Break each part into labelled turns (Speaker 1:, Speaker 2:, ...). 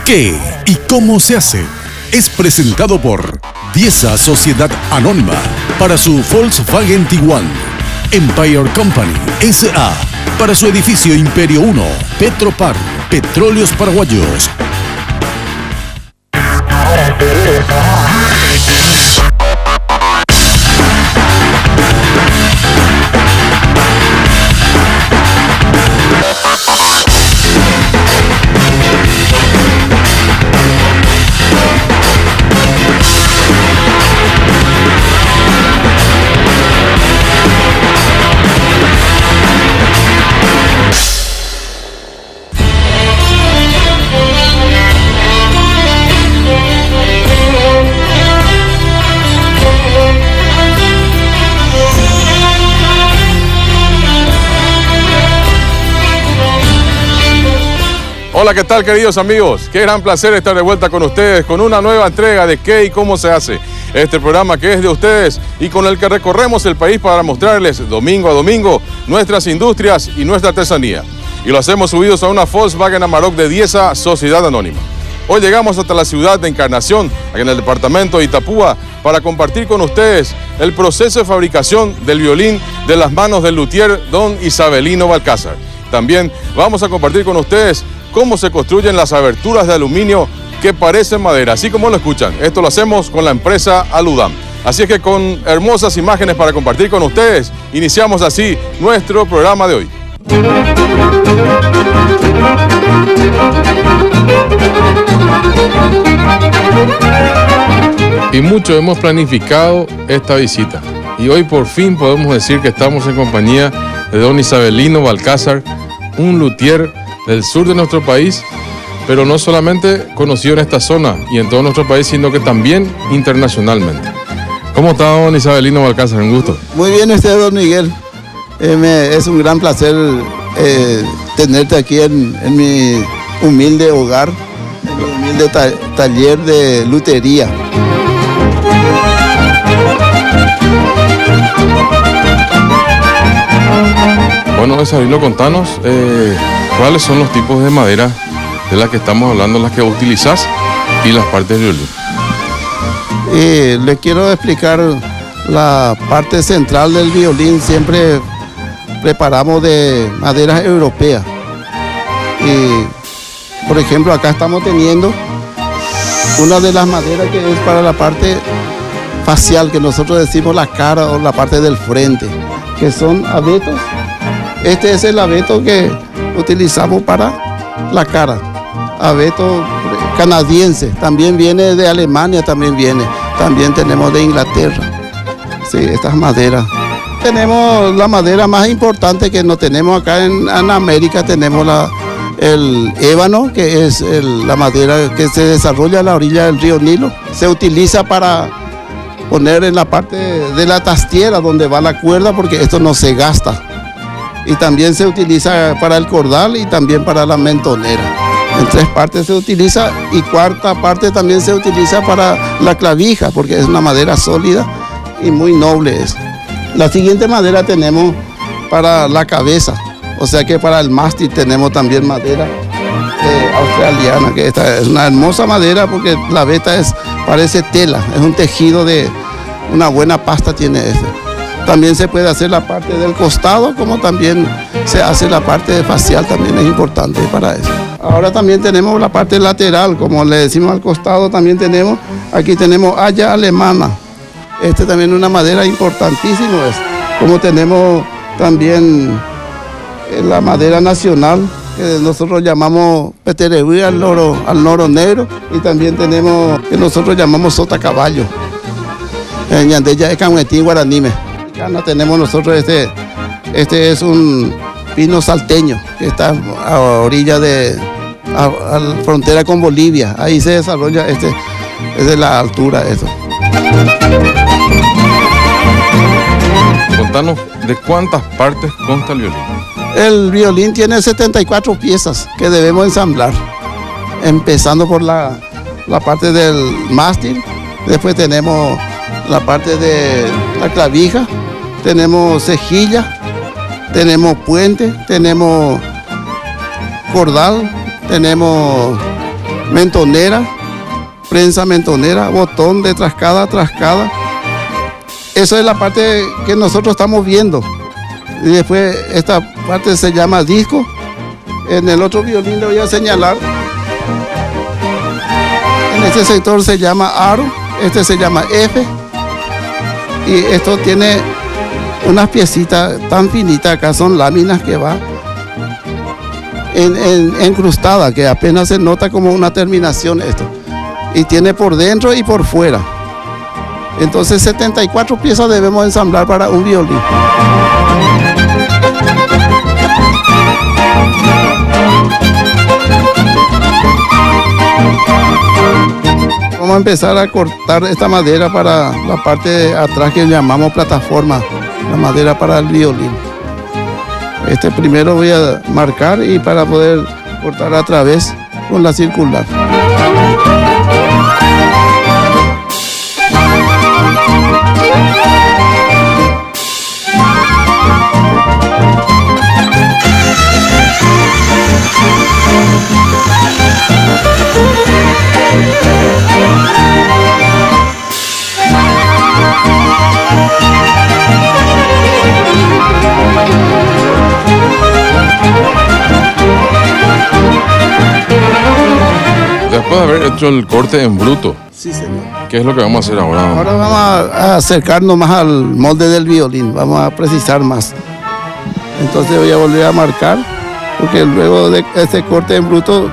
Speaker 1: ¿Qué y cómo se hace? Es presentado por Dieza Sociedad Anónima para su Volkswagen Tiguan, Empire Company S.A. para su edificio Imperio 1, Petropar, Petróleos Paraguayos.
Speaker 2: Hola, ¿qué tal, queridos amigos? Qué gran placer estar de vuelta con ustedes con una nueva entrega de ¿Qué y cómo se hace? Este programa que es de ustedes y con el que recorremos el país para mostrarles domingo a domingo nuestras industrias y nuestra artesanía. Y lo hacemos subidos a una Volkswagen Amarok de Dieza Sociedad Anónima. Hoy llegamos hasta la ciudad de Encarnación, aquí en el departamento de Itapúa, para compartir con ustedes el proceso de fabricación del violín de las manos del luthier don Isabelino Balcázar. También vamos a compartir con ustedes cómo se construyen las aberturas de aluminio que parecen madera, así como lo escuchan. Esto lo hacemos con la empresa Aludam. Así es que con hermosas imágenes para compartir con ustedes, iniciamos así nuestro programa de hoy. Y mucho hemos planificado esta visita. Y hoy por fin podemos decir que estamos en compañía de don Isabelino Balcázar, un luthier del sur de nuestro país, pero no solamente conocido en esta zona y en todo nuestro país, sino que también internacionalmente. ¿Cómo está don Isabelino Balcázar? Un gusto.
Speaker 3: Muy bien, don Miguel. Es un gran placer tenerte aquí en mi humilde hogar, en mi humilde taller de lutería.
Speaker 2: Bueno, Isabelino, contanos cuáles son los tipos de madera de las que estamos hablando, las que utilizas y las partes del violín.
Speaker 3: Les quiero explicar la parte central del violín. Siempre preparamos de maderas europeas. Por ejemplo, acá estamos teniendo una de las maderas que es para la parte facial, que nosotros decimos la cara o la parte del frente, que son abetos. Este es el abeto que utilizamos para la cara, abeto canadiense, también viene de Alemania, también tenemos de Inglaterra. Sí, estas maderas. Tenemos la madera más importante que no tenemos acá en América, tenemos el ébano, que es la madera que se desarrolla a la orilla del río Nilo. Se utiliza para poner en la parte de la tastiera donde va la cuerda, porque esto no se gasta. Y también se utiliza para el cordal y también para la mentonera. En 3 partes se utiliza, y 4ª parte también se utiliza para la clavija, porque es una madera sólida y muy noble es. La siguiente madera tenemos para la cabeza, o sea que para el mástil tenemos también madera australiana, que esta es una hermosa madera porque la veta parece tela, es un tejido de una buena pasta tiene este. También se puede hacer la parte del costado, como también se hace la parte facial, también es importante para eso. Ahora también tenemos la parte lateral, como le decimos al costado, también aquí tenemos haya alemana. Este también es una madera importantísima, como tenemos también la madera nacional, que nosotros llamamos peterehuí al loro negro, y también tenemos que nosotros llamamos sota caballo. En Yandeya es Camuetí, Guaranime. Tenemos nosotros este es un pino salteño que está a orilla a la frontera con Bolivia. Ahí se desarrolla es de la altura eso.
Speaker 2: Contanos de cuántas partes consta el violín.
Speaker 3: El violín tiene 74 piezas que debemos ensamblar, empezando por la parte del mástil. Después tenemos la parte de la clavija, tenemos cejilla, tenemos puente, tenemos cordal, tenemos mentonera, prensa mentonera, botón de trascada a trascada. Eso es la parte que nosotros estamos viendo. Y después esta parte se llama disco. En el otro violín le voy a señalar. En este sector se llama aro, este se llama F. Y esto tiene unas piecitas tan finitas, acá son láminas que va encrustada, que apenas se nota como una terminación esto. Y tiene por dentro y por fuera. Entonces 74 piezas debemos ensamblar para un violín. Vamos a empezar a cortar esta madera para la parte de atrás que llamamos plataforma, la madera para el violín. Este primero voy a marcar y para poder cortar a través con la circular.
Speaker 2: Después de haber hecho el corte en bruto,
Speaker 3: Sí, señor.
Speaker 2: ¿qué es lo que vamos a hacer ahora?
Speaker 3: Ahora vamos a acercarnos más al molde del violín, vamos a precisar más. Entonces voy a volver a marcar, porque luego de este corte en bruto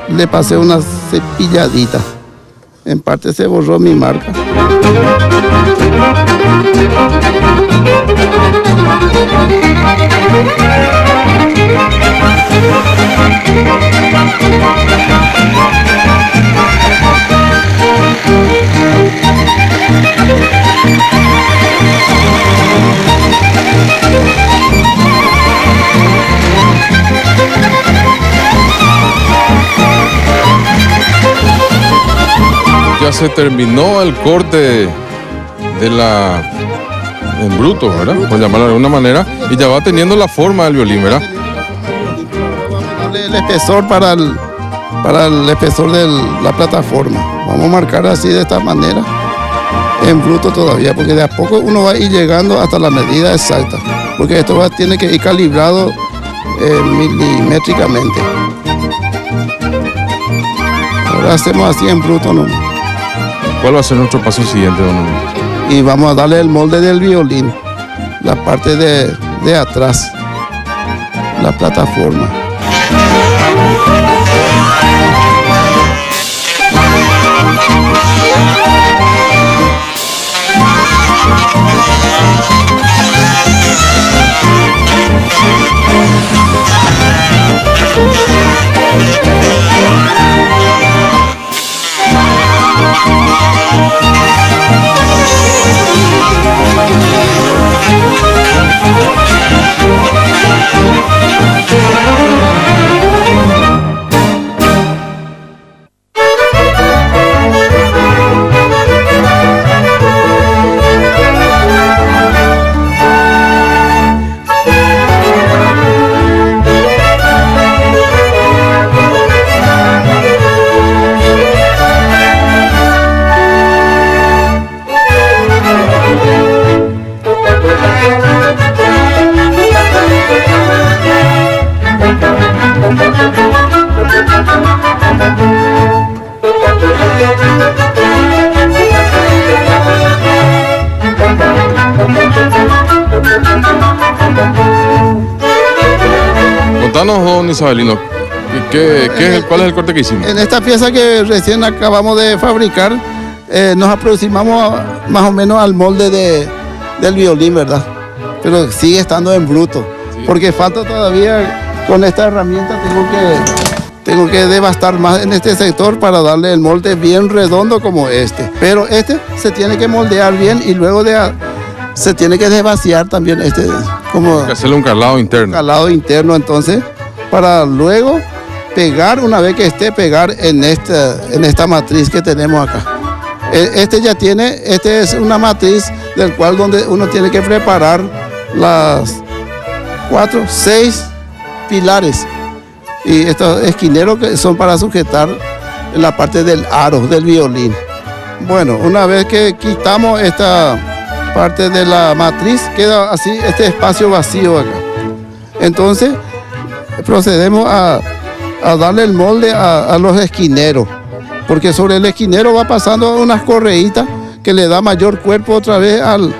Speaker 3: le pasé una cepilladita. En parte se borró mi marca.
Speaker 2: Ya se terminó el corte de la en bruto, ¿verdad? Por llamarlo de alguna manera, y ya va teniendo la forma del violín, ¿verdad?
Speaker 3: El espesor para el espesor de la plataforma. Vamos a marcar así de esta manera, en bruto todavía, porque de a poco uno va a ir llegando hasta la medida exacta, porque esto tiene que ir calibrado milimétricamente. Ahora hacemos así en bruto nomás.
Speaker 2: ¿Cuál va a ser nuestro paso siguiente, don Luis?
Speaker 3: Y vamos a darle el molde del violín, la parte de atrás, la plataforma.
Speaker 2: Contanos, don Isabelino, ¿cuál es el corte que hicimos?
Speaker 3: En esta pieza que recién acabamos de fabricar, nos aproximamos más o menos al molde del violín, ¿verdad? Pero sigue estando en bruto, sí. Porque falta todavía, con esta herramienta tengo que devastar más en este sector para darle el molde bien redondo como este. Pero este se tiene que moldear bien y luego se tiene que desvaciar también como...
Speaker 2: Hay que hacerle un calado interno.
Speaker 3: Calado interno, entonces, para luego pegar, una vez que esté, pegar en esta matriz que tenemos acá. Este es una matriz del cual donde uno tiene que preparar las 4, 6 pilares. Y estos esquineros que son para sujetar en la parte del aro del violín. Bueno, una vez que quitamos esta parte de la matriz, queda así este espacio vacío acá. Entonces procedemos a darle el molde a los esquineros, porque sobre el esquinero va pasando unas correitas que le da mayor cuerpo otra vez al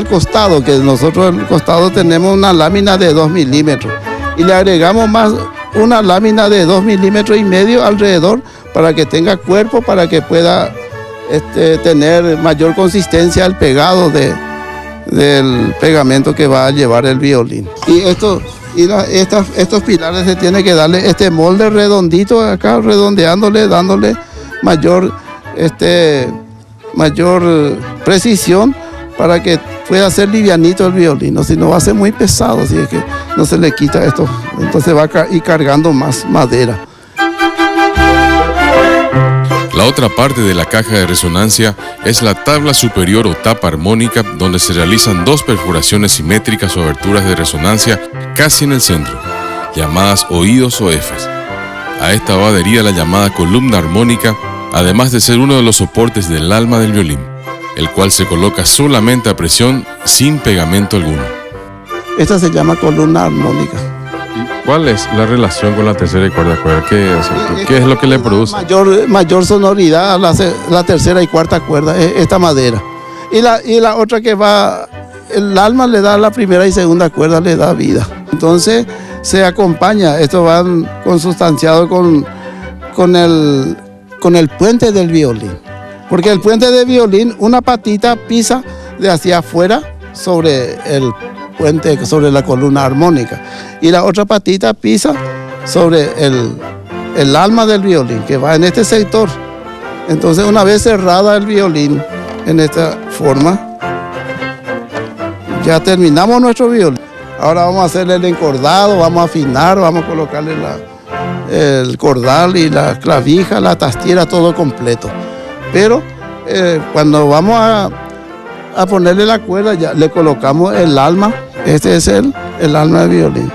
Speaker 3: costado, que nosotros al costado tenemos una lámina de 2 milímetros y le agregamos más una lámina de 2,5 milímetros alrededor para que tenga cuerpo, para que pueda tener mayor consistencia al pegado del pegamento que va a llevar el violín. Y estos pilares se tiene que darle este molde redondito acá, redondeándole, dándole mayor precisión para que pueda ser livianito el violín, si no va a ser muy pesado, si es que no se le quita esto, entonces va a ir cargando más madera.
Speaker 2: La otra parte de la caja de resonancia es la tabla superior o tapa armónica, donde se realizan 2 perforaciones simétricas o aberturas de resonancia casi en el centro, llamadas oídos o efes. A esta va adherida la llamada columna armónica, además de ser uno de los soportes del alma del violín, el cual se coloca solamente a presión sin pegamento alguno.
Speaker 3: Esta se llama columna armónica.
Speaker 2: ¿Cuál es la relación con la tercera y cuarta cuerda? ¿Qué es lo que le produce?
Speaker 3: Mayor sonoridad a la tercera y cuarta cuerda, esta madera. Y la otra que va, el alma le da la primera y segunda cuerda, le da vida. Entonces se acompaña, esto va consustanciado con el puente del violín. Porque el puente del violín, una patita pisa de hacia afuera sobre el puente, sobre la columna armónica, y la otra patita pisa sobre el alma del violín, que va en este sector. Entonces, una vez cerrada el violín en esta forma, ya terminamos nuestro violín. Ahora vamos a hacerle el encordado, vamos a afinar, vamos a colocarle el cordal y la clavija, la tastiera, todo completo. Pero cuando vamos a ponerle la cuerda, ya le colocamos el alma. Este es el alma del violín.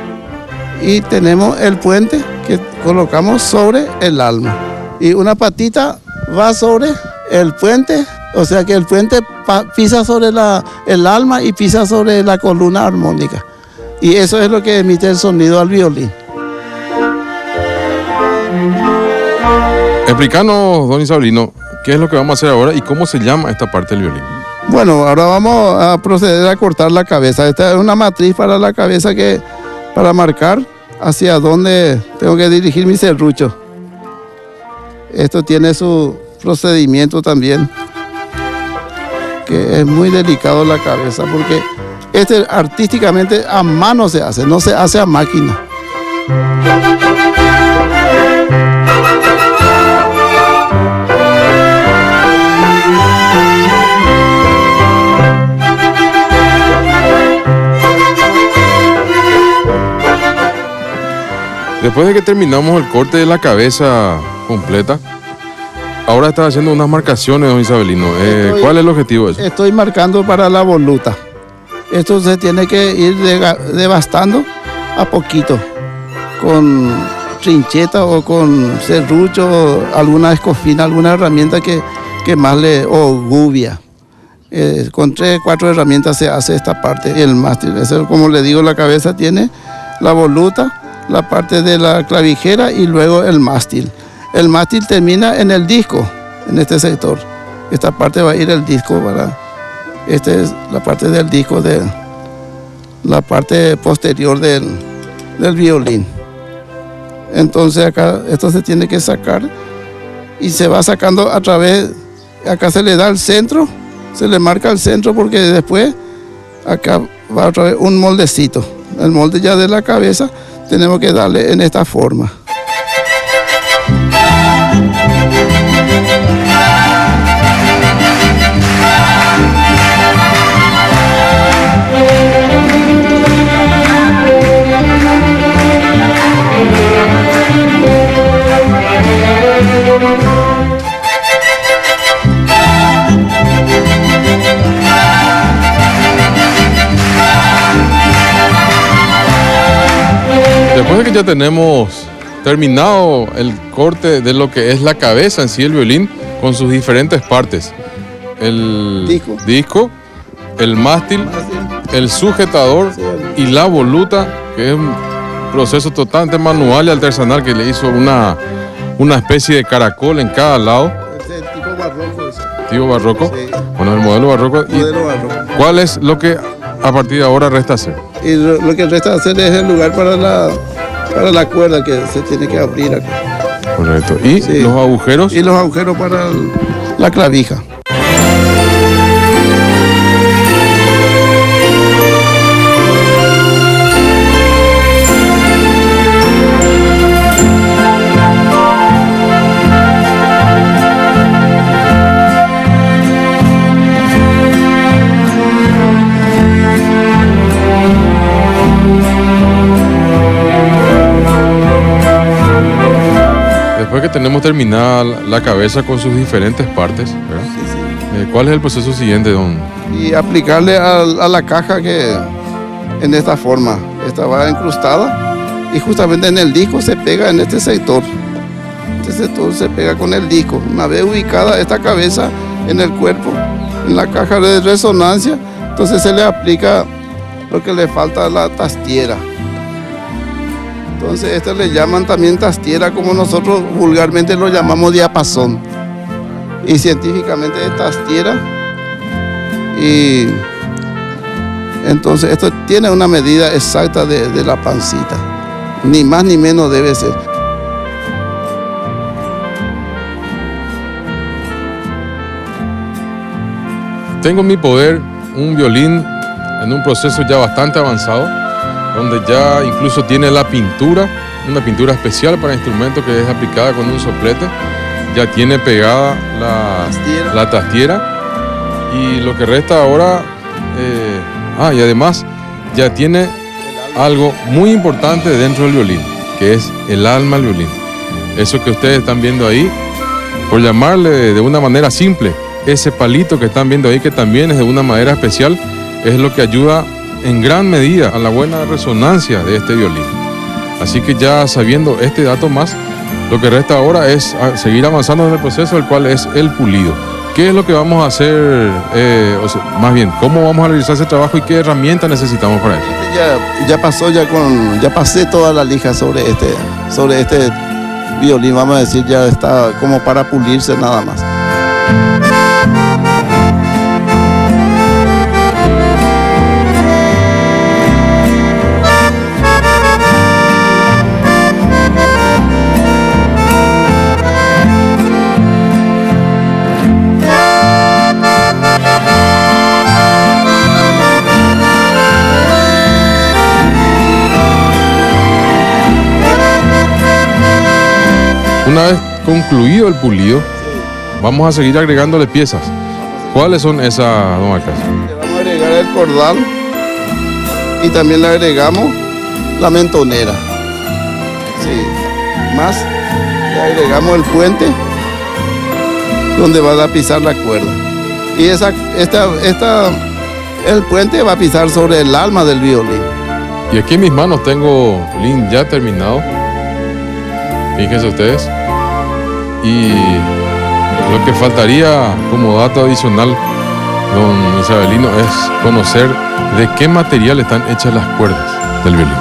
Speaker 3: Y tenemos el puente que colocamos sobre el alma. Y una patita va sobre el puente, o sea que el puente pisa sobre el alma y pisa sobre la columna armónica. Y eso es lo que emite el sonido al violín.
Speaker 2: Explícanos, don Isabelino, ¿qué es lo que vamos a hacer ahora y cómo se llama esta parte del violín?
Speaker 3: Bueno, ahora vamos a proceder a cortar la cabeza. Esta es una matriz para la cabeza para marcar hacia dónde tengo que dirigir mi serrucho. Esto tiene su procedimiento también, que es muy delicado la cabeza, porque artísticamente a mano se hace, no se hace a máquina.
Speaker 2: Después de que terminamos el corte de la cabeza completa, ahora está haciendo unas marcaciones, don Isabelino. ¿Cuál es el objetivo de eso?
Speaker 3: Estoy marcando para la voluta. Esto se tiene que ir devastando a poquito, con trincheta o con serrucho, o alguna escofina, alguna herramienta que más o gubia. Con 3 o 4 herramientas se hace esta parte. Y el mástil, eso, como le digo, la cabeza tiene la voluta, la parte de la clavijera y luego el mástil. El mástil termina en el disco, en este sector. Esta parte va a ir el disco esta es la parte del disco, de la parte posterior del violín. Entonces acá esto se tiene que sacar y se va sacando a través, acá se le da el centro, se le marca el centro, porque después acá va otra vez un moldecito. El molde ya de la cabeza tenemos que darle en esta forma.
Speaker 2: Después de que ya tenemos terminado el corte de lo que es la cabeza en sí del violín con sus diferentes partes. El disco, el mástil, el sujetador y la voluta, que es un proceso totalmente manual y artesanal que le hizo una especie de caracol en cada lado.
Speaker 3: Es tipo barroco eso.
Speaker 2: Tipo barroco.
Speaker 3: Sí.
Speaker 2: Bueno, el modelo barroco.
Speaker 3: Modelo barroco.
Speaker 2: ¿Cuál es lo que a partir de ahora resta hacer?
Speaker 3: Y lo que resta hacer es el lugar para la cuerda que se tiene que abrir acá.
Speaker 2: Correcto. ¿Y
Speaker 3: Sí.
Speaker 2: los agujeros?
Speaker 3: Y los agujeros para la clavija.
Speaker 2: Después que tenemos terminada la cabeza con sus diferentes partes, ¿verdad?
Speaker 3: Sí.
Speaker 2: ¿Cuál es el proceso siguiente, don?
Speaker 3: Y aplicarle a la caja que en esta forma. Esta va incrustada y justamente en el disco se pega en este sector. Este sector se pega con el disco. Una vez ubicada esta cabeza en el cuerpo, en la caja de resonancia, entonces se le aplica lo que le falta a la tastiera. Entonces esto le llaman también tastiera, como nosotros vulgarmente lo llamamos diapasón. Y científicamente es tastiera. Y entonces esto tiene una medida exacta de la pancita. Ni más ni menos debe ser.
Speaker 2: Tengo en mi poder un violín en un proceso ya bastante avanzado, donde ya incluso tiene la pintura, una pintura especial para instrumento que es aplicada con un soplete. Ya tiene pegada la tastiera y lo que resta ahora, y además ya tiene algo muy importante dentro del violín, que es el alma del violín. Eso que ustedes están viendo ahí, por llamarle de una manera simple, ese palito que están viendo ahí, que también es de una madera especial, es lo que ayuda en gran medida a la buena resonancia de este violín. Así que ya sabiendo este dato más, lo que resta ahora es seguir avanzando en el proceso, el cual es el pulido. ¿Qué es lo que vamos a hacer? Más bien, ¿cómo vamos a realizar ese trabajo y qué herramientas necesitamos para eso?
Speaker 3: Ya pasé toda la lija sobre este violín, vamos a decir, ya está como para pulirse nada más.
Speaker 2: Una vez concluido el pulido, vamos a seguir agregándole piezas. ¿Cuáles son esas, don Alcázar?
Speaker 3: Le vamos a agregar el cordal y también le agregamos la mentonera. Sí. Más le agregamos el puente donde va a pisar la cuerda. Y el puente va a pisar sobre el alma del violín.
Speaker 2: Y aquí en mis manos tengo violín ya terminado. Fíjense ustedes. Y lo que faltaría como dato adicional, don Isabelino, es conocer de qué material están hechas las cuerdas del violín.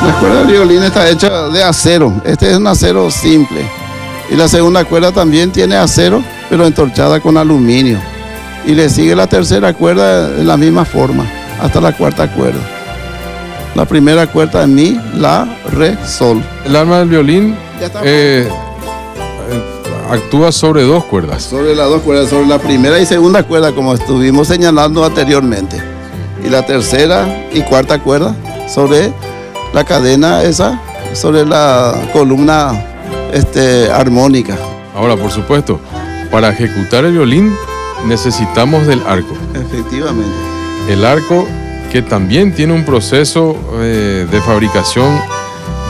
Speaker 3: La cuerda del violín está hecha de acero. Este es un acero simple. Y la segunda cuerda también tiene acero, pero entorchada con aluminio. Y le sigue la tercera cuerda de la misma forma, hasta la cuarta cuerda. La primera cuerda es mi, la, re, sol.
Speaker 2: El alma del violín actúa sobre dos cuerdas.
Speaker 3: Sobre las dos cuerdas, sobre la primera y segunda cuerda, como estuvimos señalando anteriormente. Y la tercera y cuarta cuerda sobre la cadena esa, sobre la columna armónica.
Speaker 2: Ahora, por supuesto, para ejecutar el violín necesitamos del arco.
Speaker 3: Efectivamente.
Speaker 2: El arco, que también tiene un proceso de fabricación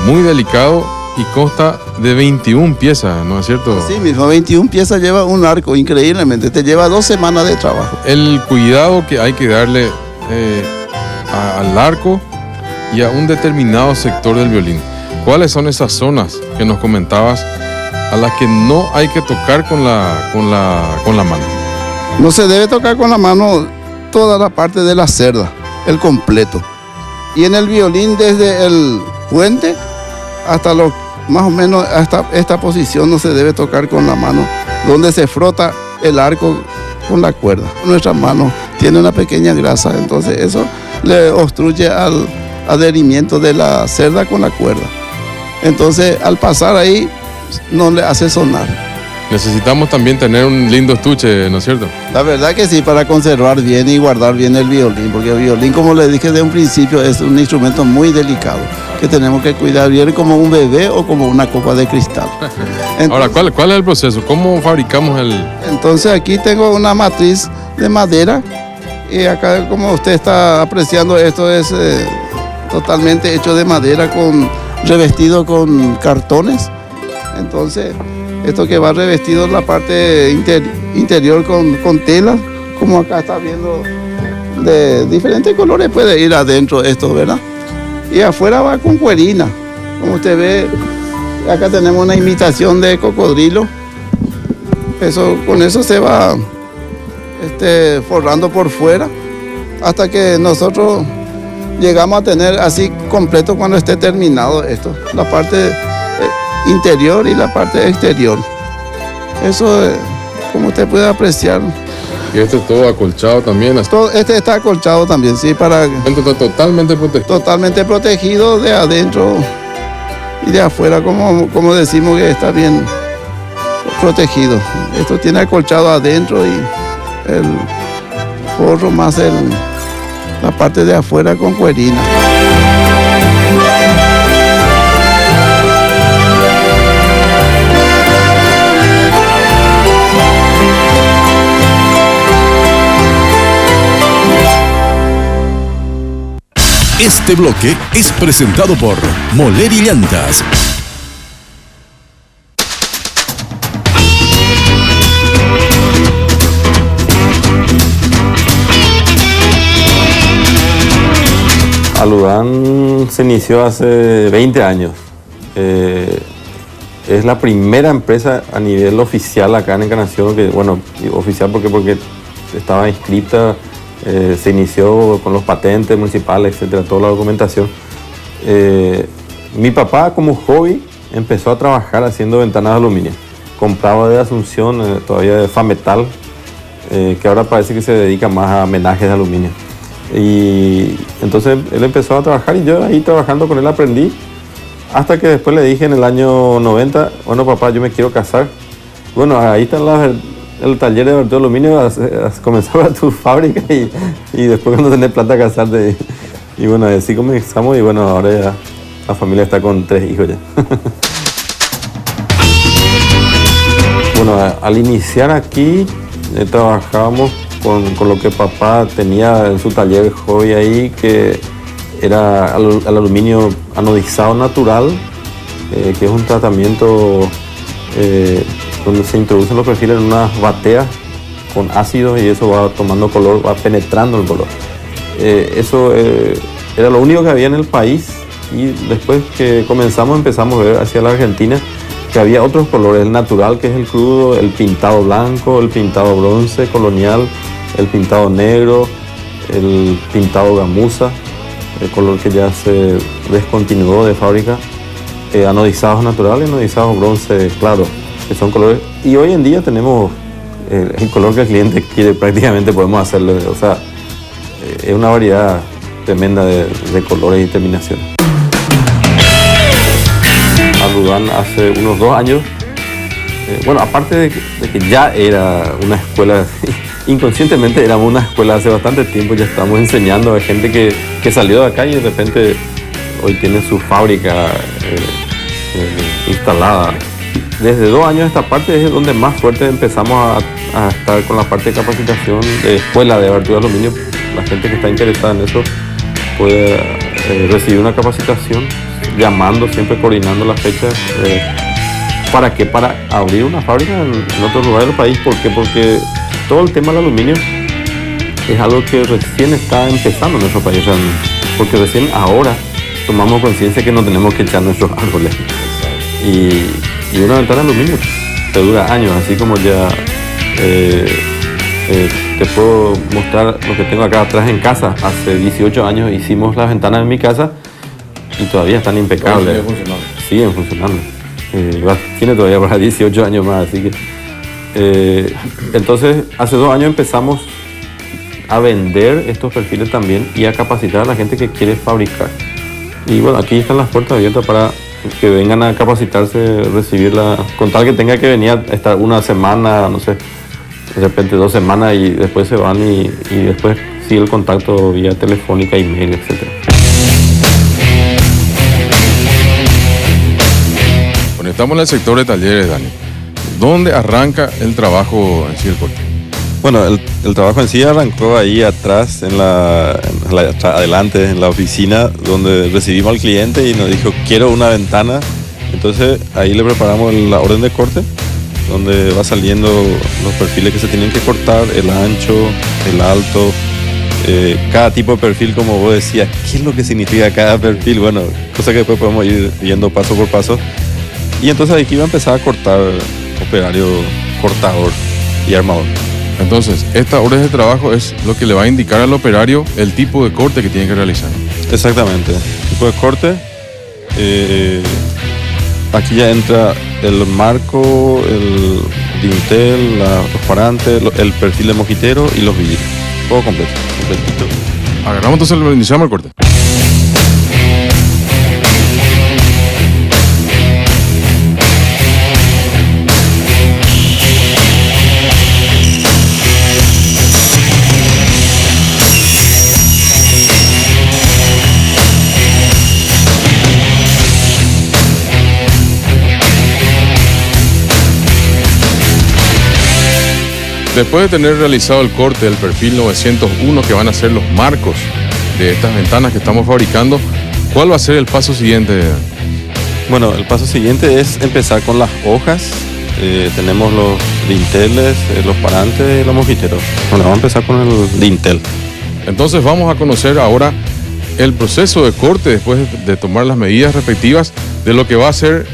Speaker 2: muy delicado y consta de 21 piezas, ¿no es cierto?
Speaker 3: Sí mismo, 21 piezas lleva un arco, increíblemente. Te lleva 2 semanas de trabajo.
Speaker 2: El cuidado que hay que darle al arco y a un determinado sector del violín. ¿Cuáles son esas zonas que nos comentabas a las que no hay que tocar con la mano?
Speaker 3: No se debe tocar con la mano toda la parte de la cerda, el completo. Y en el violín desde el puente hasta más o menos hasta esta posición no se debe tocar con la mano, donde se frota el arco con la cuerda. Nuestra mano tiene una pequeña grasa, entonces eso le obstruye al adherimiento de la cerda con la cuerda. Entonces al pasar ahí no le hace sonar.
Speaker 2: Necesitamos también tener un lindo estuche, ¿no es cierto?
Speaker 3: La verdad que sí, para conservar bien y guardar bien el violín, porque el violín, como les dije de un principio, es un instrumento muy delicado, que tenemos que cuidar bien como un bebé o como una copa de cristal. Entonces,
Speaker 2: ahora, ¿cuál es el proceso? ¿Cómo fabricamos el...?
Speaker 3: Entonces aquí tengo una matriz de madera y acá, como usted está apreciando, esto es totalmente hecho de madera, revestido con cartones. Entonces, esto que va revestido en la parte interior con tela, como acá está viendo, de diferentes colores, puede ir adentro esto, ¿verdad? Y afuera va con cuerina. Como usted ve, acá tenemos una imitación de cocodrilo. Con eso se va forrando por fuera, hasta que nosotros llegamos a tener así completo cuando esté terminado esto, la parte interior y la parte exterior. Eso, como usted puede apreciar.
Speaker 2: Y esto es todo acolchado también.
Speaker 3: Este está acolchado también, sí, para...
Speaker 2: Esto está totalmente protegido.
Speaker 3: Totalmente protegido de adentro y de afuera, como decimos que está bien protegido. Esto tiene acolchado adentro y el forro más la parte de afuera con cuerina.
Speaker 1: Este bloque es presentado por Moler y Llantas.
Speaker 4: Aludán se inició hace 20 años. Es la primera empresa a nivel oficial acá en Encarnación, oficial porque estaba inscrita. Se inició con los patentes municipales, etcétera, toda la documentación. Mi papá, como hobby, empezó a trabajar haciendo ventanas de aluminio. Compraba de Asunción, todavía de Fametal, que ahora parece que se dedica más a menajes de aluminio. Y entonces él empezó a trabajar y yo ahí trabajando con él aprendí, hasta que después le dije en el año 90, bueno papá, yo me quiero casar. Bueno, ahí está el taller de vertido de aluminio, a comenzar a tu fábrica y después cuando tenés plata casarte. Y bueno, así comenzamos y bueno, ahora ya la familia está con 3 hijos ya. Bueno, al iniciar aquí trabajábamos con lo que papá tenía en su taller hobby ahí, que era el aluminio anodizado natural, que es un tratamiento donde se introducen los perfiles en unas bateas con ácido y eso va tomando color, va penetrando el color. Eso era lo único que había en el país, y después que empezamos a ver hacia la Argentina que había otros colores, el natural, que es el crudo, el pintado blanco, el pintado bronce colonial, el pintado negro, el pintado gamuza, el color que ya se descontinuó de fábrica, anodizados naturales, anodizados bronce claro, que son colores. Y hoy en día tenemos el color que el cliente quiere, prácticamente podemos hacerlo, o sea, es una variedad tremenda de colores y terminaciones. Aludán hace unos 2 años, aparte de que ya era una escuela, inconscientemente éramos una escuela hace bastante tiempo, ya estamos enseñando a gente que salió de acá y de repente hoy tiene su fábrica instalada. Desde 2 años esta parte es donde más fuerte empezamos a estar con la parte de capacitación de escuela de vertido de aluminio. La gente que está interesada en eso puede recibir una capacitación, llamando, siempre coordinando las fechas. ¿Para qué? Para abrir una fábrica en otro lugar del país. ¿Por qué? Porque todo el tema del aluminio es algo que recién está empezando en nuestro país, porque recién ahora tomamos conciencia que no tenemos que echar nuestros árboles. Y una ventana de aluminio te dura años, así como ya te puedo mostrar lo que tengo acá atrás en casa. Hace 18 años hicimos las ventanas en mi casa y todavía están impecables. Siguen funcionando. Tiene todavía para 18 años más, así que... entonces, hace 2 años empezamos a vender estos perfiles también y a capacitar a la gente que quiere fabricar. Y bueno, aquí están las puertas abiertas para que vengan a capacitarse, recibirla, con tal que tenga que venir a estar una semana, no sé, de repente 2 semanas y después se van y después sigue el contacto vía telefónica, email, etc.
Speaker 2: Bueno, estamos en el sector de talleres, Dani. ¿Dónde arranca el trabajo en sí del corte?
Speaker 5: Bueno, el trabajo en sí arrancó ahí atrás, adelante, en la oficina, donde recibimos al cliente y nos dijo, quiero una ventana. Entonces ahí le preparamos la orden de corte, donde va saliendo los perfiles que se tienen que cortar, el ancho, el alto, cada tipo de perfil, como vos decías, ¿qué es lo que significa cada perfil? Bueno, cosa que después podemos ir viendo paso por paso. Y entonces aquí va a empezar a cortar operario, cortador y armador.
Speaker 2: Entonces, esta orden de trabajo es lo que le va a indicar al operario el tipo de corte que tiene que realizar.
Speaker 5: Exactamente, tipo de corte. Aquí ya entra el marco, el dintel, los parantes, el perfil de mosquitero y los vidrios. Todo completito.
Speaker 2: Agarramos entonces, iniciamos el corte. Después de tener realizado el corte del perfil 901, que van a ser los marcos de estas ventanas que estamos fabricando, ¿cuál va a ser el paso siguiente?
Speaker 5: Bueno, el paso siguiente es empezar con las hojas. Tenemos los dinteles, los parantes y los mosquiteros. Bueno, vamos a empezar con el dintel.
Speaker 2: Entonces vamos a conocer ahora el proceso de corte después de tomar las medidas respectivas de lo que va a ser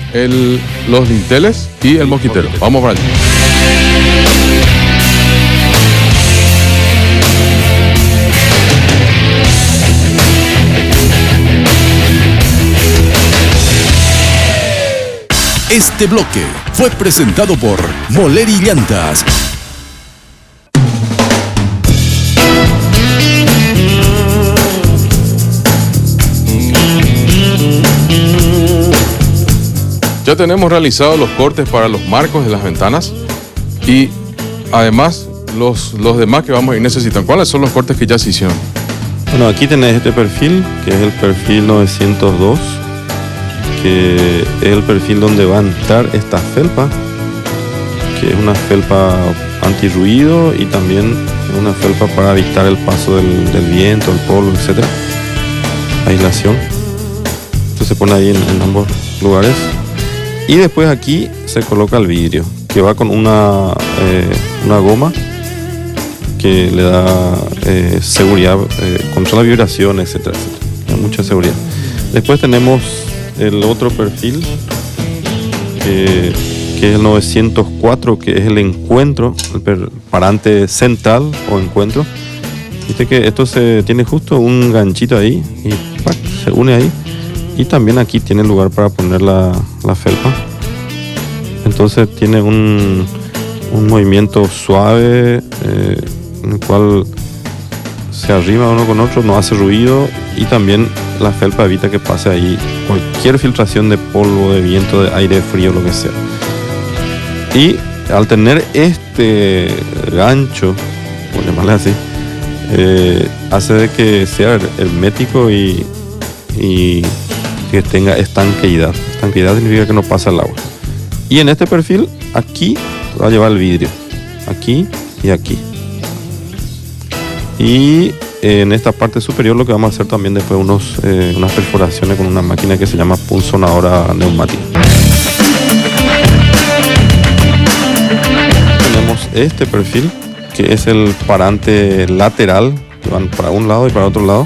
Speaker 2: los dinteles y el mosquitero. Vamos para allá.
Speaker 1: Este bloque fue presentado por Moleri Llantas.
Speaker 2: Ya tenemos realizados los cortes para los marcos de las ventanas y además los demás que vamos a ir necesitando. ¿Cuáles son los cortes que ya se hicieron?
Speaker 5: Bueno, aquí tenés este perfil, que es el perfil 902. Que es el perfil donde va a entrar esta felpa, que es una felpa antirruido y también una felpa para evitar el paso del viento, el polvo, etc. Aislación. Esto se pone ahí en ambos lugares. Y después aquí se coloca el vidrio, que va con una goma que le da seguridad, controla vibraciones, etc. Da mucha seguridad. Después tenemos el otro perfil que es el 904, que es el encuentro, el parante central o encuentro. Viste que esto tiene justo un ganchito ahí y ¡pac!, se une ahí, y también aquí tiene lugar para poner la felpa. Entonces tiene un movimiento suave en el cual se arrima uno con otro, no hace ruido, y también la felpa evita que pase ahí cualquier filtración de polvo, de viento, de aire frío, lo que sea. Y al tener este gancho, por llamarle así, hace de que sea hermético y que tenga estanqueidad. Estanqueidad significa que no pasa el agua. Y en este perfil, aquí va a llevar el vidrio, aquí y aquí. Y en esta parte superior lo que vamos a hacer también después unas perforaciones con una máquina que se llama punzonadora neumática. Tenemos este perfil, que es el parante lateral, que van para un lado y para otro lado.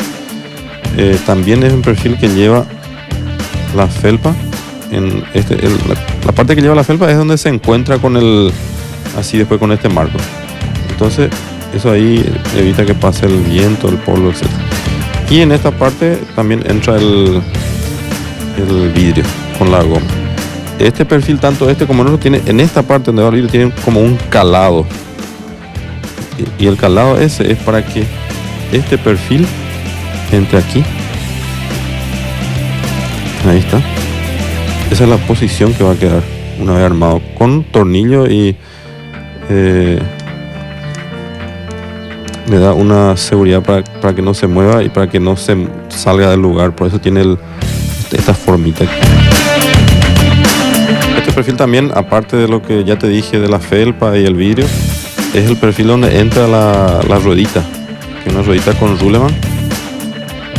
Speaker 5: también es un perfil que lleva la felpa. La parte que lleva la felpa es donde se encuentra con así después con este marco. Entonces eso ahí evita que pase el viento, el polvo, etc. Y en esta parte también entra el vidrio con la goma. Este perfil, tanto este como el otro, tiene en esta parte donde va el vidrio, tienen como un calado. Y el calado ese es para que este perfil entre aquí. Ahí está. Esa es la posición que va a quedar una vez armado, con tornillo, y le da una seguridad para que no se mueva y para que no se salga del lugar. Por eso tiene esta formita. Este perfil también, aparte de lo que ya te dije de la felpa y el vidrio, es el perfil donde entra la ruedita, que es una ruedita con ruleman.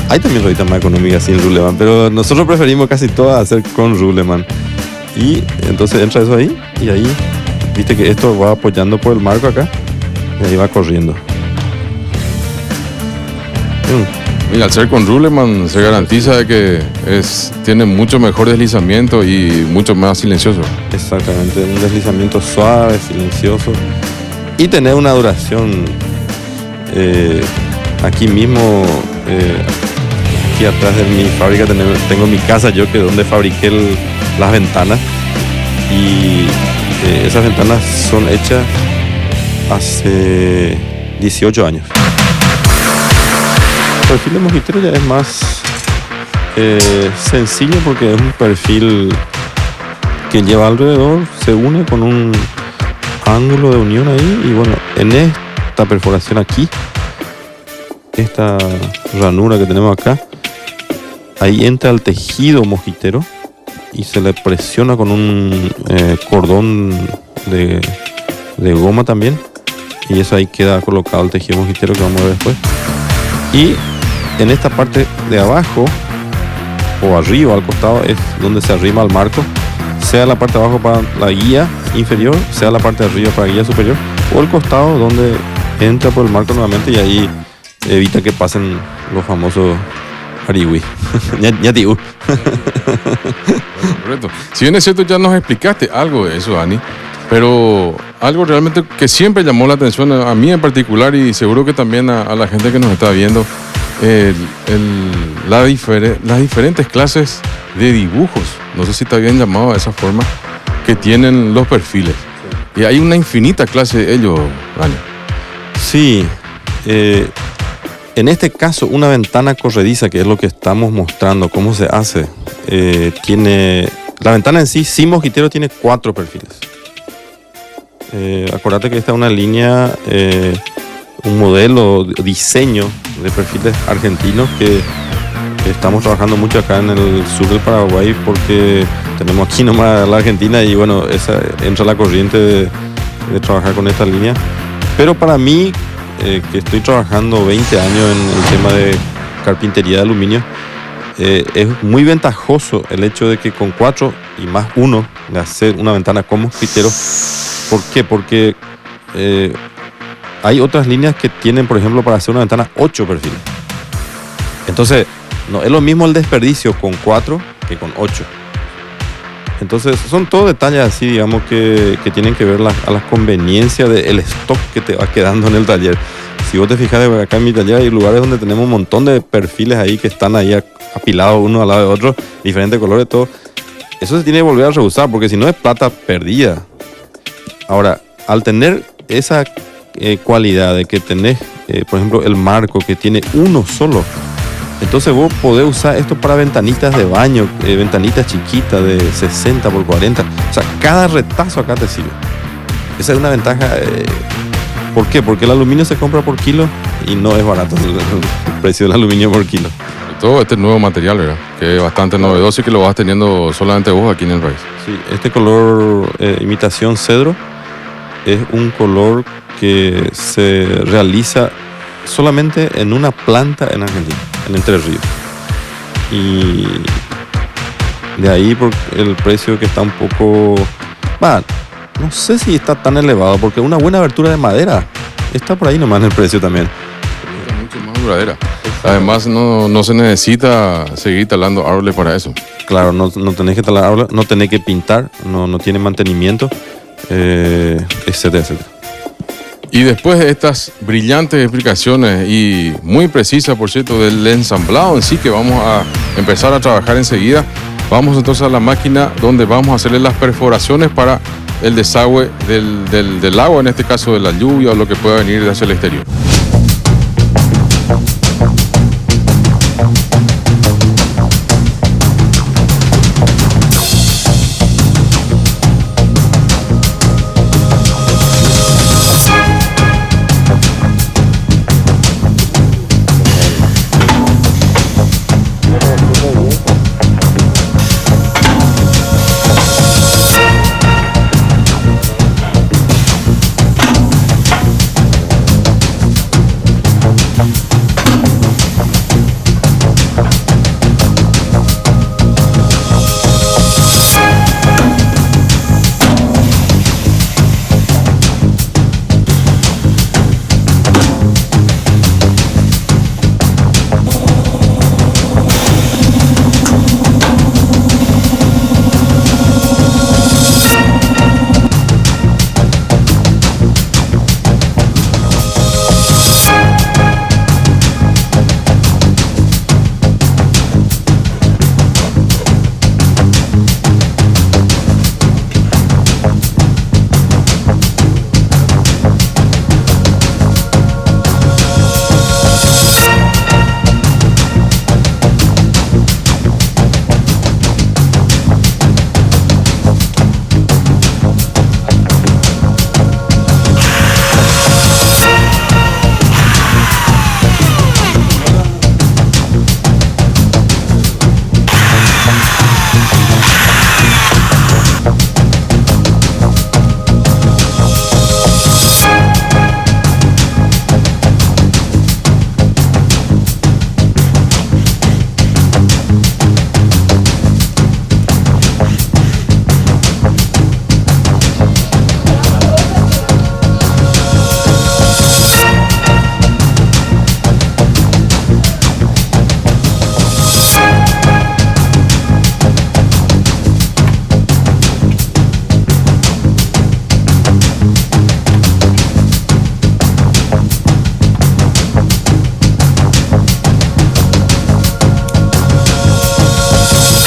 Speaker 5: Hay también rueditas más económicas sin ruleman, pero nosotros preferimos casi todas hacer con ruleman. Y entonces entra eso ahí, y ahí viste que esto va apoyando por el marco acá, y ahí va corriendo.
Speaker 2: Y al ser con ruleman se garantiza de que tiene mucho mejor deslizamiento y mucho más silencioso.
Speaker 5: Exactamente, un deslizamiento suave, silencioso, y tener una duración. Aquí mismo, aquí atrás de mi fábrica tengo mi casa yo, que es donde fabriqué las ventanas, y esas ventanas son hechas hace 18 años. El perfil de mosquitero ya es más sencillo, porque es un perfil que lleva alrededor, se une con un ángulo de unión ahí, y bueno, en esta perforación aquí, esta ranura que tenemos acá, ahí entra el tejido mosquitero y se le presiona con un cordón de goma también, y eso ahí queda colocado el tejido mosquitero, que vamos a ver después. Y en esta parte de abajo o arriba, al costado, es donde se arrima el marco, sea la parte de abajo para la guía inferior, sea la parte de arriba para la guía superior, o el costado donde entra por el marco nuevamente, y ahí evita que pasen los famosos ariwi. Ñatiú.
Speaker 2: Correcto. Si bien es cierto, ya nos explicaste algo de eso, Dani, pero algo realmente que siempre llamó la atención a mí en particular, y seguro que también a la gente que nos está viendo, las diferentes clases de dibujos, no sé si está bien llamado de esa forma, que tienen los perfiles. Sí. Y hay una infinita clase de ellos, Dani.
Speaker 5: Sí. En este caso, una ventana corrediza, que es lo que estamos mostrando, cómo se hace, la ventana en sí, sin mosquitero, tiene 4 perfiles. Acordate que esta es una línea, un modelo, diseño de perfiles argentinos que estamos trabajando mucho acá en el sur del Paraguay, porque tenemos aquí nomás la Argentina, y bueno, entra la corriente de trabajar con esta línea. Pero para mí, que estoy trabajando 20 años en el tema de carpintería de aluminio, es muy ventajoso el hecho de que con 4 y más 1 de hacer una ventana con mosquitero. ¿Por qué? Porque hay otras líneas que tienen, por ejemplo, para hacer una ventana 8 perfiles. Entonces, no es lo mismo el desperdicio con 4 que con 8. Entonces, son todos detalles así, digamos, que tienen que ver a las conveniencias del stock que te va quedando en el taller. Si vos te fijas, acá en mi taller hay lugares donde tenemos un montón de perfiles ahí que están ahí apilados uno al lado de otro, diferentes colores, todo. Eso se tiene que volver a reusar, porque si no es plata perdida. Ahora, al tener esa cualidad de que tenés, por ejemplo, el marco que tiene uno solo, entonces vos podés usar esto para ventanitas de baño, ventanitas chiquitas de 60 por 40. O sea, cada retazo acá te sirve. Esa es una ventaja. ¿Por qué? Porque el aluminio se compra por kilo y no es barato el precio del aluminio por kilo.
Speaker 2: Todo este nuevo material, ¿verdad? Que es bastante novedoso y que lo vas teniendo solamente vos aquí en el país.
Speaker 5: Sí, este color imitación cedro es un color que se realiza solamente en una planta en Argentina, en Entre Ríos. Y de ahí por el precio, que está un poco... no sé si está tan elevado, porque una buena abertura de madera está por ahí nomás en el precio también.
Speaker 2: Está mucho más duradera. Además, no se necesita seguir talando árboles para eso.
Speaker 5: Claro, no tenés que talar árboles, no tenés que pintar, no tiene mantenimiento, etcétera, etcétera.
Speaker 2: Y después de estas brillantes explicaciones y muy precisas, por cierto, del ensamblado en sí, que vamos a empezar a trabajar enseguida, vamos entonces a la máquina donde vamos a hacerle las perforaciones para el desagüe del agua, en este caso de la lluvia o lo que pueda venir hacia el exterior.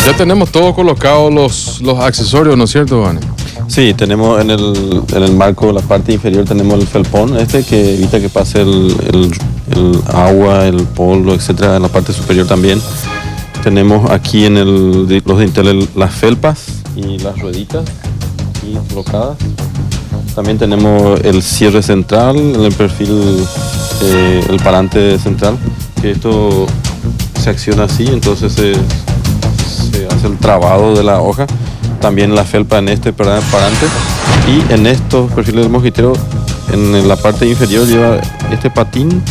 Speaker 2: Ya tenemos todo colocado los accesorios, ¿no es cierto, Vane?
Speaker 5: Sí, tenemos en el marco, la parte inferior, tenemos el felpón que evita que pase el agua, el polvo, etcétera. En la parte superior también tenemos aquí en los dinteles las felpas y las rueditas aquí colocadas. También tenemos el cierre central, en el perfil, el parante central, que esto se acciona así, entonces se hace el trabado de la hoja. También la felpa en este parante, y en estos perfiles del mosquitero, en la parte inferior lleva este patín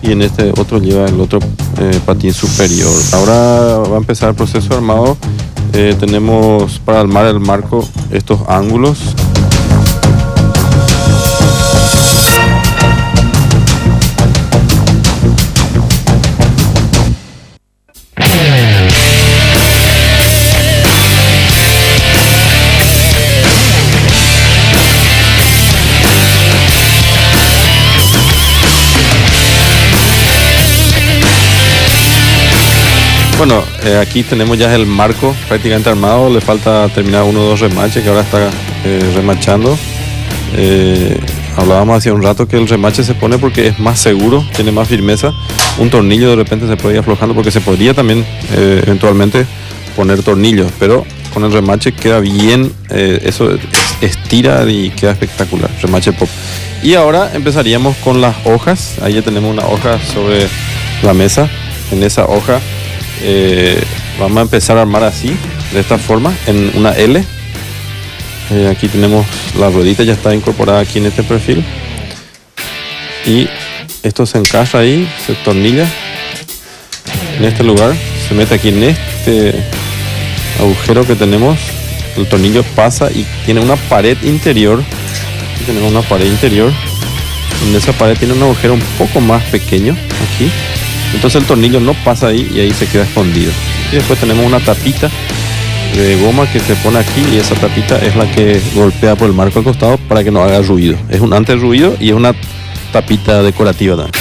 Speaker 5: y en este otro lleva el otro patín superior. Ahora va a empezar el proceso de armado. Tenemos para armar el marco estos ángulos. Bueno, aquí tenemos ya el marco prácticamente armado, le falta terminar uno o dos remaches que ahora está remachando. Hablábamos hace un rato que el remache se pone porque es más seguro, tiene más firmeza. Un tornillo de repente se puede ir aflojando porque se podría también eventualmente poner tornillos, pero con el remache queda bien, eso estira y queda espectacular, remache pop. Y ahora empezaríamos con las hojas. Ahí ya tenemos una hoja sobre la mesa. En esa hoja vamos a empezar a armar así, de esta forma, en una L. Aquí tenemos la ruedita, ya está incorporada aquí en este perfil, y esto se encaja ahí, se tornilla en este lugar, se mete aquí en este agujero que tenemos, el tornillo pasa y tiene una pared interior. Aquí tenemos una pared interior, donde esa pared tiene un agujero un poco más pequeño. aquí. Entonces el tornillo no pasa ahí y ahí se queda escondido. Y después tenemos una tapita de goma que se pone aquí y esa tapita es la que golpea por el marco al costado para que no haga ruido. Es un antirruido y es una tapita decorativa también.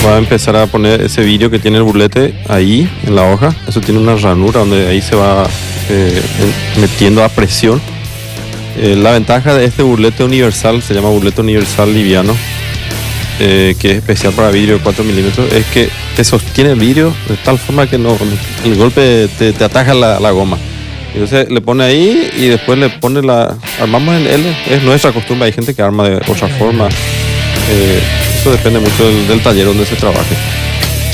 Speaker 5: Va a empezar a poner ese vidrio que tiene el burlete ahí en la hoja. Eso tiene una ranura donde ahí se va metiendo a presión. La ventaja de este burlete universal, se llama burlete universal liviano, que es especial para vidrio de 4 milímetros, es que te sostiene el vidrio de tal forma que no, el golpe te ataja la goma. Entonces le pone ahí y después le pone armamos el L. Es nuestra costumbre, hay gente que arma de otra forma. Eso depende mucho del taller donde se trabaje.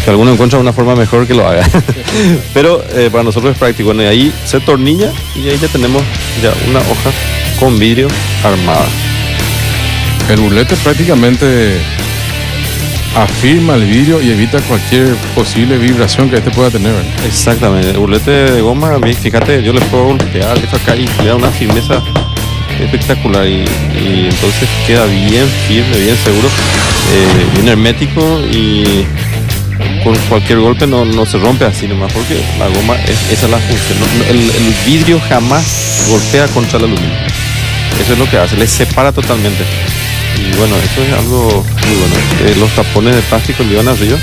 Speaker 5: Si alguno encuentra una forma mejor, que lo haga. Pero para nosotros es práctico. Bueno, ahí se tornilla y ahí ya tenemos ya una hoja con vidrio armada.
Speaker 2: El burlete prácticamente afirma el vidrio y evita cualquier posible vibración que este pueda tener, ¿verdad?
Speaker 5: Exactamente. El burlete de goma, a mí, fíjate, yo le puedo golpear esto acá y le da una firmeza espectacular y entonces queda bien firme, bien seguro, bien hermético y con cualquier golpe no se rompe así nomás, porque la goma esa es la función. El vidrio jamás golpea contra el aluminio. Eso es lo que hace, le separa totalmente. Y bueno, eso es algo muy bueno. Los tapones de plástico le van arriba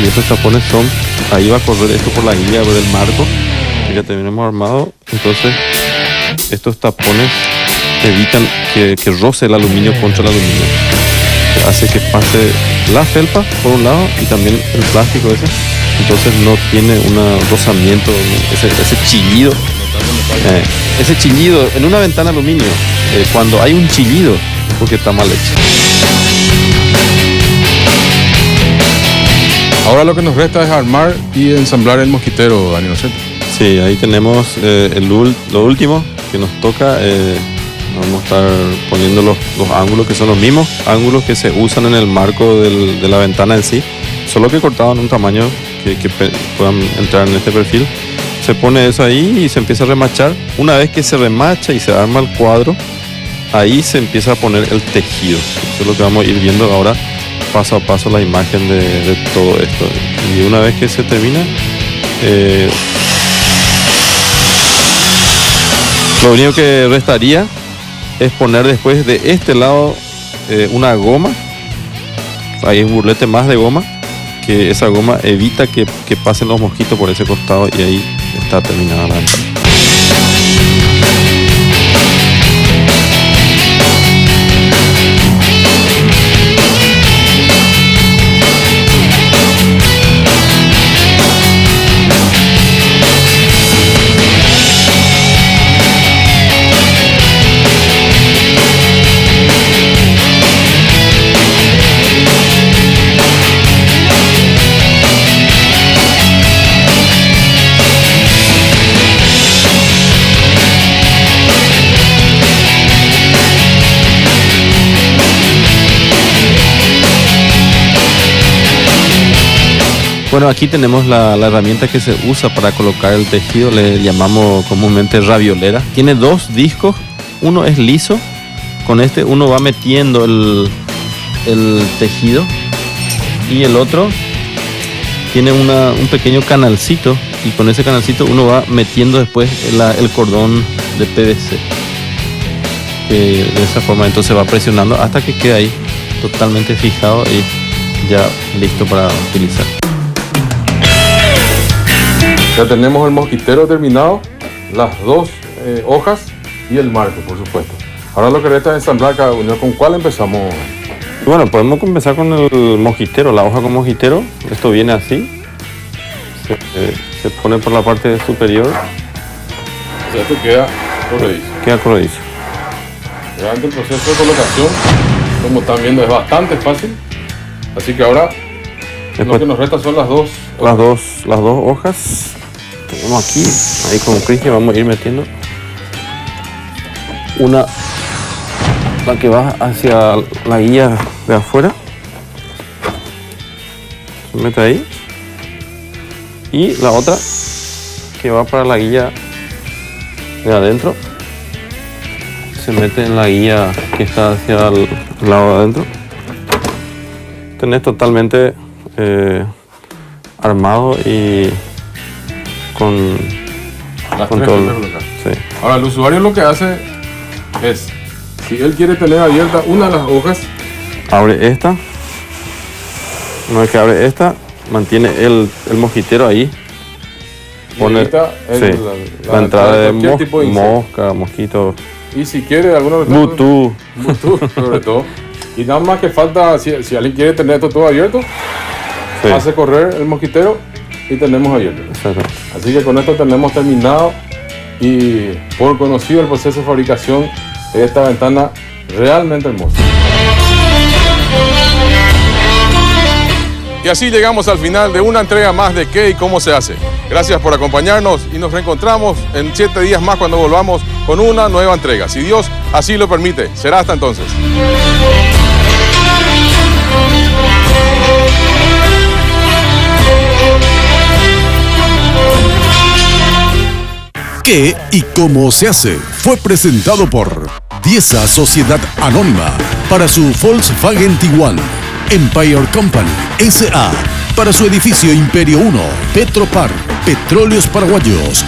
Speaker 5: y estos tapones son, ahí va a correr esto por la guía del marco que ya tenemos armado. Entonces estos tapones evitan que roce el aluminio contra el aluminio. Hace que pase la felpa por un lado y también el plástico ese. Entonces no tiene un rozamiento, ese chillido. Ese chillido en una ventana de aluminio, cuando hay un chillido, es porque está mal hecho.
Speaker 2: Ahora lo que nos resta es armar y ensamblar el mosquitero, Dani, ¿no es cierto?
Speaker 5: Sí, ahí tenemos lo último que nos toca. Vamos a estar poniendo los ángulos que son los mismos ángulos que se usan en el marco de la ventana en sí, solo que cortado en un tamaño que puedan entrar en este perfil. Se pone eso ahí y se empieza a remachar. Una vez que se remacha y se arma el cuadro, ahí se empieza a poner el tejido. Eso es lo que vamos a ir viendo ahora, paso a paso, la imagen de todo esto. Y una vez que se termina, lo único que restaría es poner después de este lado una goma. Hay un burlete más de goma, que esa goma evita que pasen los mosquitos por ese costado y ahí está terminada la ventana. Bueno, aquí tenemos la herramienta que se usa para colocar el tejido, le llamamos comúnmente raviolera. Tiene dos discos, uno es liso, con este uno va metiendo el tejido y el otro tiene un pequeño canalcito y con ese canalcito uno va metiendo después el cordón de PVC. De esa forma entonces va presionando hasta que quede ahí totalmente fijado y ya listo para utilizar.
Speaker 2: Ya tenemos el mosquitero terminado, las dos hojas y el marco, por supuesto. Ahora lo que resta es ensamblar cada uno. ¿Con cuál empezamos?
Speaker 5: Bueno, podemos empezar con el mosquitero, la hoja con mosquitero. Esto viene así. Se pone por la parte superior.
Speaker 2: O sea, esto queda corredizo.
Speaker 5: Queda corredizo.
Speaker 2: Realmente el proceso de colocación, como están viendo, es bastante fácil. Así que ahora lo que nos resta son las dos
Speaker 4: hojas. Tenemos aquí, ahí con Cristian vamos a ir metiendo una, la que va hacia la guía de afuera, se mete ahí, y la otra que va para la guía de adentro se mete en la guía que está hacia el lado de adentro. Tenés totalmente armado y con todo. Sí.
Speaker 2: Ahora el usuario lo que hace es, si él quiere tener abierta una de las hojas,
Speaker 4: abre esta. Una vez que abre esta, mantiene el mosquitero ahí. Pone la entrada de mosca, mosquito.
Speaker 2: Y si quiere alguna
Speaker 4: Bluetooth
Speaker 2: sobre todo. Y nada más que falta, si alguien quiere tener esto todo abierto, sí, hace correr el mosquitero y tenemos abierto.
Speaker 4: Exacto.
Speaker 2: Así que con esto tenemos terminado y por conocido el proceso de fabricación de esta ventana realmente hermosa. Y así llegamos al final de una entrega más de ¿Qué y cómo se hace? Gracias por acompañarnos y nos reencontramos en 7 días más cuando volvamos con una nueva entrega. Si Dios así lo permite, será hasta entonces.
Speaker 1: ¿Qué y cómo se hace? Fue presentado por Dieza Sociedad Anónima para su Volkswagen Tiguan, Empire Company S.A. para su edificio Imperio 1, Petropar, Petróleos Paraguayos,